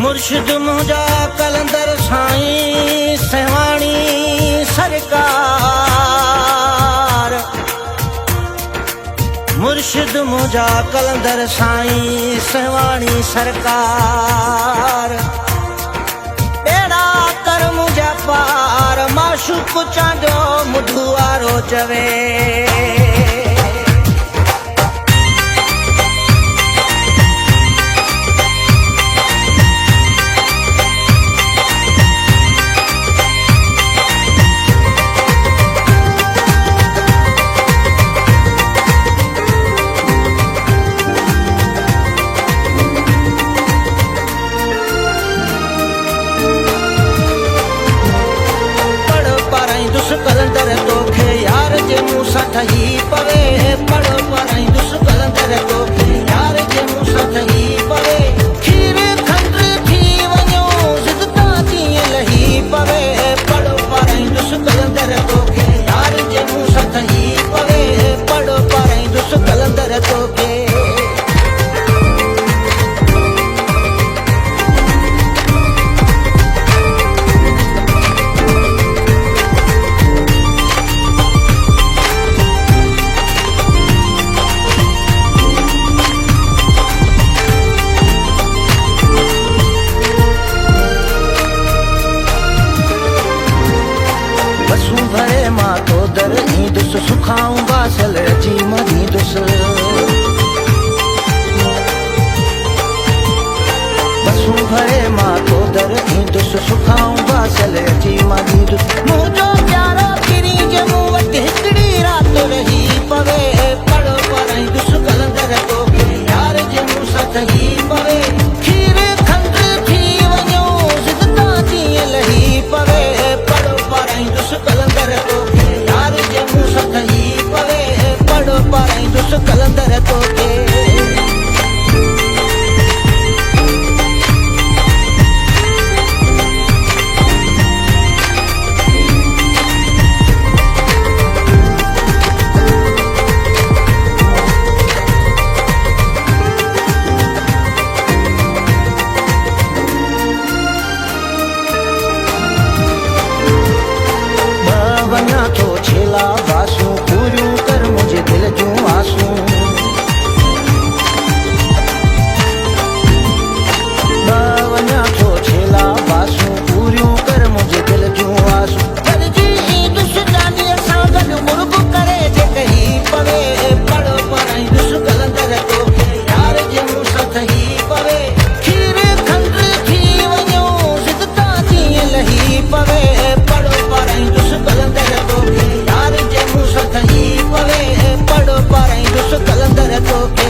मुर्शिद मुंहिंजा कलंदर साईं सेवाणी सरकार। मुर्शिद मुंहिंजा कलंदर साईं सेवाणी सरकार। बेड़ा कर मुंहिंजा पार माशूक चांदो मुढू वारो चवे। कलंदर तोखे यार जे मुंह सां ठही पवे। पढ़ो पढ़ाई दुस कलंदर तोखे यार जे मुंह सां ठही पवे। खीर खंड थी वञो ज़िद तां कीअं लही पवे। पढ़ो पढ़ाई दुस कलंदर तोखे यार जे मुंह सां ठही पवे। पढ़ो पढ़ाई दुस कलंदर तोखे। दर ईंदुसि सुखाऊं बासल अची मरींदुसि। बसूं भरे मां तो दर ईंदुसि सुखाऊं बासल अची मरींदुसि। मुंहिंजो प्यारो किरी जे मूं वटि हिकिड़ी राति रही पवे। पढ़ो पढ़ाईंदुसि कलंदर तोखे यार जे मुंह सां ठही पवे। खीर खंड थी वञो ज़िद तां कीअं लही पवे। पढ़ो पढ़ाईंदुसि कलंदर तोखे मुंह सां ठही पवे। पढ़ो पढ़ाईंदुसि कलंदर तोखे। वञा थो छेला बासूं पूरियूं कर मुंहिंजे दिल जूं आसूं। वञा थो छेला बासूं पूरियूं कर मुंहिंजे दिल जूं आसूं। गॾिजी ईंदुसि चांदीअ सां गॾु मुर्ग करे जे कही पवे। पढ़ो पढ़ाईंदुसि कलंदर तोखे यार जे मुंह सां ठही पवे। खीर खंड थी वञो ज़िद तां कीअं लही पवे। पढ़ो पढ़ाईंदुसि कलंदर तोखे यार जे मुंह सां ठही पवे। पढ़ो पढ़ाईंदुसि कलंदर तोखे।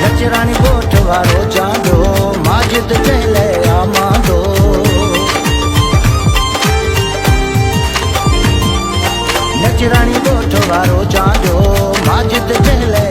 नचराणी ॻोठ वारो चांदो माजिद कहले आमांदो। नचराणी ॻोठ वारो चांदो माजिद कहले